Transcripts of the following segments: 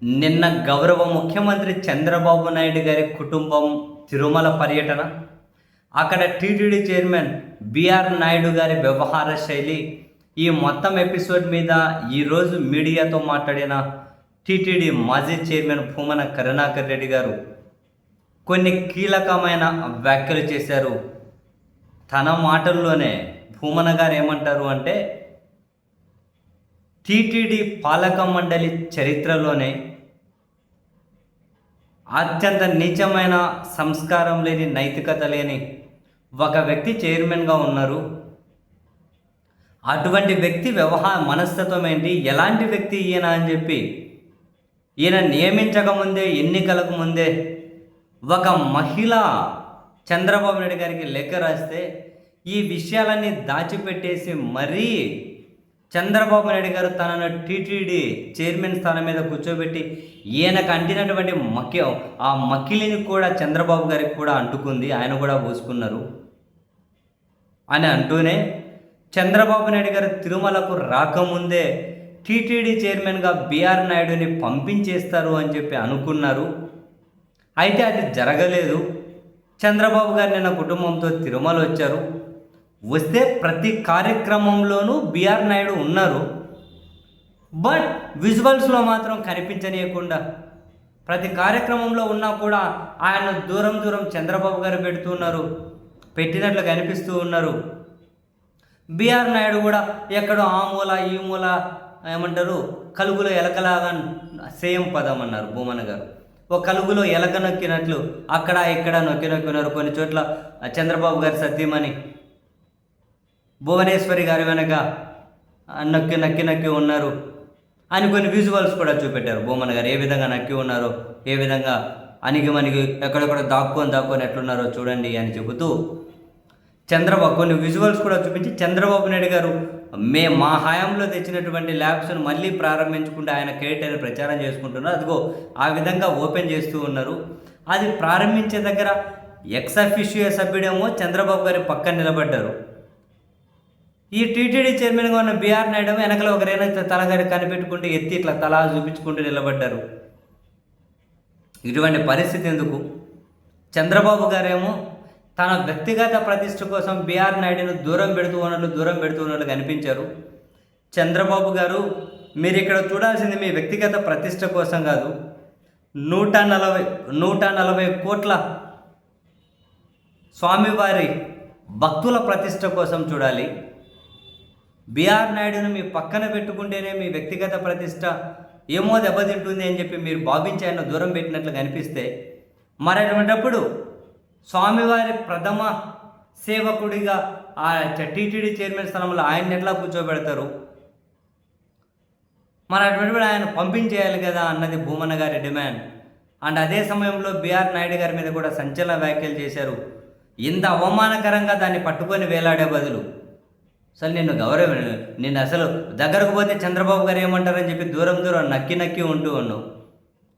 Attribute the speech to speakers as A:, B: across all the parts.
A: నిన్న గౌరవ ముఖ్యమంత్రి చంద్రబాబు నాయుడు గారి కుటుంబం తిరుమల పర్యటన, అక్కడ టీటీడీ చైర్మన్ బిఆర్ నాయుడు గారి వ్యవహార శైలి, ఈ మొత్తం ఎపిసోడ్ మీద ఈరోజు మీడియాతో మాట్లాడిన టీటీడీ మాజీ చైర్మన్ భూమన కరుణాకర్ రెడ్డి గారు కొన్ని కీలకమైన వ్యాఖ్యలు చేశారు. తన మాటల్లోనే భూమన గారు ఏమంటారు అంటే, టీటీడీ పాలక మండలి చరిత్రలోనే అత్యంత నీచమైన సంస్కారం లేని, నైతికత లేని ఒక వ్యక్తి చైర్మన్గా ఉన్నారు. అటువంటి వ్యక్తి మనస్తత్వం ఏంటి, ఎలాంటి వ్యక్తి ఈయన అని చెప్పి ఈయన నియమించకముందే, ఎన్నికలకు ముందే ఒక మహిళ చంద్రబాబు నాయుడు గారికి లేఖ రాస్తే ఈ విషయాలన్నీ దాచిపెట్టేసి మరీ చంద్రబాబు నాయుడు గారు తనను టీటీడీ చైర్మన్ స్థానం మీద కూర్చోబెట్టి ఈయనకు అంటినటువంటి ఆ మకిలిని కూడా చంద్రబాబు గారికి కూడా అంటుకుంది, ఆయన కూడా పూసుకున్నారు అని అంటూనే, చంద్రబాబు నాయుడు గారు తిరుమలకు రాకముందే టీటీడీ చైర్మన్గా బిఆర్ నాయుడుని పంపించేస్తారు అని చెప్పి అనుకున్నారు. అయితే అది జరగలేదు. చంద్రబాబు గారు నిన్న కుటుంబంతో తిరుమల వచ్చారు. వస్తే ప్రతి కార్యక్రమంలోనూ బిఆర్ నాయుడు ఉన్నారు. బట్ విజువల్స్లో మాత్రం కనిపించనీయకుండా, ప్రతి కార్యక్రమంలో ఉన్నా కూడా ఆయన దూరం దూరం చంద్రబాబు గారు పెట్టినట్లు కనిపిస్తూ ఉన్నారు. బిఆర్ నాయుడు కూడా ఎక్కడో ఆ మూల ఈ మూల ఏమంటారు, కలుగులో ఎలకలాగా, సేమ్ పదం అన్నారు భూమన గారు, ఒక కలుగులో ఎలక నొక్కినట్లు అక్కడ ఇక్కడ నొక్కినారు. కొన్ని చోట్ల చంద్రబాబు గారి సతీమణి భువనేశ్వరి గారి వెనక నక్కి ఉన్నారు అని కొన్ని విజువల్స్ కూడా చూపెట్టారు. భూమన గారు ఏ విధంగా నక్కి ఉన్నారో, ఏ విధంగా అణిగి ఎక్కడెక్కడ దాక్కొని ఎట్లున్నారో చూడండి అని చెబుతూ చంద్రబాబు కొన్ని విజువల్స్ కూడా చూపించి, చంద్రబాబు నాయుడు గారు మా హయాంలో తెచ్చినటువంటి ల్యాబ్స్ను మళ్ళీ ప్రారంభించుకుంటే ఆయన కేటర్ ప్రచారం చేసుకుంటున్నారు. అదిగో ఆ విధంగా ఓపెన్ చేస్తూ ఉన్నారు. అది ప్రారంభించే దగ్గర ఎక్స్ అఫిషియో సభ్యుడేమో చంద్రబాబు గారి పక్కన నిలబడ్డారు. ఈ టీటీడీ చైర్మన్గా ఉన్న బిఆర్ నాయుడు వెనకల ఒకరైనా తలగారి కనిపెట్టుకుంటూ ఎత్తి ఇట్లా తలా చూపించుకుంటూ నిలబడ్డారు. ఇటువంటి పరిస్థితి ఎందుకు? చంద్రబాబు గారేమో తన వ్యక్తిగత ప్రతిష్ట కోసం బిఆర్ నాయుడును దూరం పెడుతూ ఉన్నట్లు కనిపించారు. చంద్రబాబు గారు, మీరు ఇక్కడ చూడాల్సింది మీ వ్యక్తిగత ప్రతిష్ట కోసం కాదు, 140 కోట్ల స్వామివారి భక్తుల ప్రతిష్ట కోసం చూడాలి. బిఆర్ నాయుడును మీ పక్కన పెట్టుకుంటేనే మీ వ్యక్తిగత ప్రతిష్ట ఏమో దెబ్బతింటుంది అని చెప్పి మీరు భావించి ఆయన దూరం పెట్టినట్లు కనిపిస్తే, మరి అటువంటిప్పుడు స్వామివారి ప్రథమ సేవకుడిగా ఆ టీటీడీ చైర్మన్ స్థానంలో ఆయన ఎట్లా కూర్చోబెడతారు? మరి అటువంటి ఆయన పంపించేయాలి కదా అన్నది భూమన గారి డిమాండ్. అండ్ అదే సమయంలో బిఆర్ నాయుడు గారి మీద కూడా సంచలన వ్యాఖ్యలు చేశారు. ఇంత అవమానకరంగా దాన్ని పట్టుకొని వేలాడే బదులు అసలు నిన్ను అసలు దగ్గరకు పోతే చంద్రబాబు గారు ఏమంటారని చెప్పి దూరం నక్కి ఉంటూ ఉన్నావు.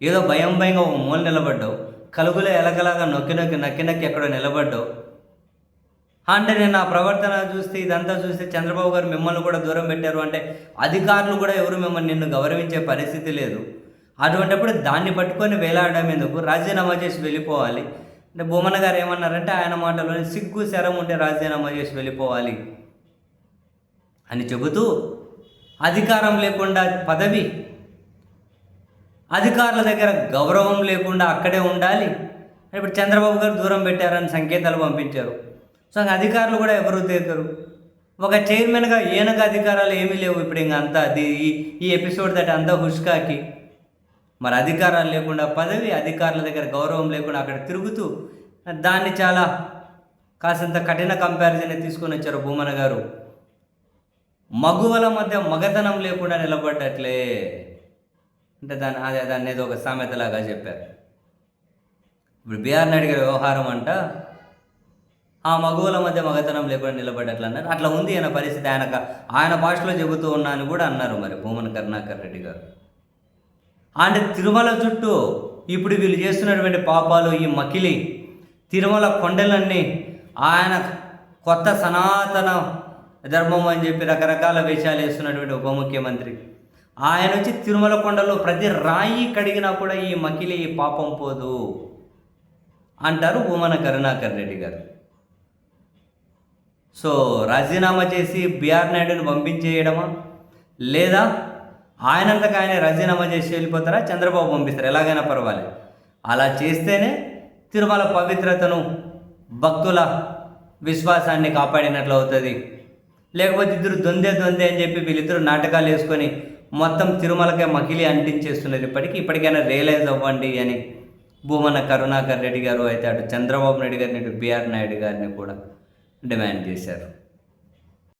A: ఏదో భయంగా ఒక మూల నిలబడ్డావు. కలుగులో ఎలకలాగా నక్కి ఎక్కడో నిలబడ్డావు. అంటే నేను ఆ ప్రవర్తన చూస్తే, ఇదంతా చూస్తే చంద్రబాబు గారు మిమ్మల్ని కూడా దూరం పెట్టారు అంటే అధికారులు కూడా ఎవరు నిన్ను గౌరవించే పరిస్థితి లేదు. అటువంటిప్పుడు దాన్ని పట్టుకొని వేలాడడం ఎందుకు? రాజీనామా చేసి వెళ్ళిపోవాలి. అంటే భూమన గారు ఏమన్నారంటే, ఆయన మాటలోని సిగ్గు శరం ఉంటే రాజీనామా చేసి వెళ్ళిపోవాలి అని చెబుతూ, అధికారం లేకుండా పదవి, అధికారుల దగ్గర గౌరవం లేకుండా అక్కడే ఉండాలి. ఇప్పుడు చంద్రబాబు గారు దూరం పెట్టారని సంకేతాలు పంపించారు. సో అధికారులు కూడా ఎవరు తీరుతారు? ఒక చైర్మన్గా ఈయనకు అధికారాలు ఏమీ లేవు. ఇప్పుడు ఇంకా అంతా ఈ ఎపిసోడ్ దట్ అంతా హుష్కాకి. మరి అధికారాలు లేకుండా పదవి, అధికారుల దగ్గర గౌరవం లేకుండా అక్కడ తిరుగుతూ దాన్ని చాలా కాసింత కఠిన కంపారిజన్ తీసుకొని వచ్చారు భూమన గారు. మగువల మధ్య మగతనం లేకుండా నిలబడ్డట్లే అంటే దాన్ని ఏదో ఒక సామెతలాగా చెప్పారు. ఇప్పుడు బిఆర్ నాయుడు గారి వ్యవహారం అంట ఆ మగువుల మధ్య మగతనం లేకుండా నిలబడ్డట్లు అన్నారు. అట్లా ఉంది ఈయన పరిస్థితి. ఆయన భాషలో చెబుతూ ఉన్నా అని కూడా అన్నారు మరి భూమన కరుణాకర్ రెడ్డి గారు. అంటే తిరుమల చుట్టూ ఇప్పుడు వీళ్ళు చేస్తున్నటువంటి పాపాలు, ఈ మకిలి తిరుమల కొండలన్నీ ఆయన కొత్త సనాతన ధర్మం అని చెప్పి రకరకాల వేషాలు వేస్తున్నటువంటి ఉప ముఖ్యమంత్రి, ఆయన వచ్చి తిరుమల కొండలో ప్రతి రాయి కడిగినా కూడా ఈ మకిలి ఈ పాపం పోదు అంటారు భూమన కరుణాకర్ రెడ్డి గారు. సో రాజీనామా చేసి బిఆర్ నాయుడుని పంపించేయడమా, లేదా ఆయనంతకు ఆయన రాజీనామా చేసి వెళ్ళిపోతారా, చంద్రబాబు పంపిస్తారు, ఎలాగైనా పర్వాలేదు. అలా చేస్తేనే తిరుమల పవిత్రతను, భక్తుల విశ్వాసాన్ని కాపాడినట్లు అవుతుంది. లేకపోతే ఇద్దరు దొందే అని చెప్పి వీళ్ళిద్దరు నాటకాలు వేసుకొని మొత్తం తిరుమలకే మకిలి అంటించేస్తున్నది. ఇప్పటికైనా రియలైజ్ అవ్వండి అని భూమన కరుణాకర్ రెడ్డి గారు అయితే అటు చంద్రబాబు నాయుడు గారిని, ఇటు బిఆర్ నాయుడు గారిని కూడా డిమాండ్ చేశారు.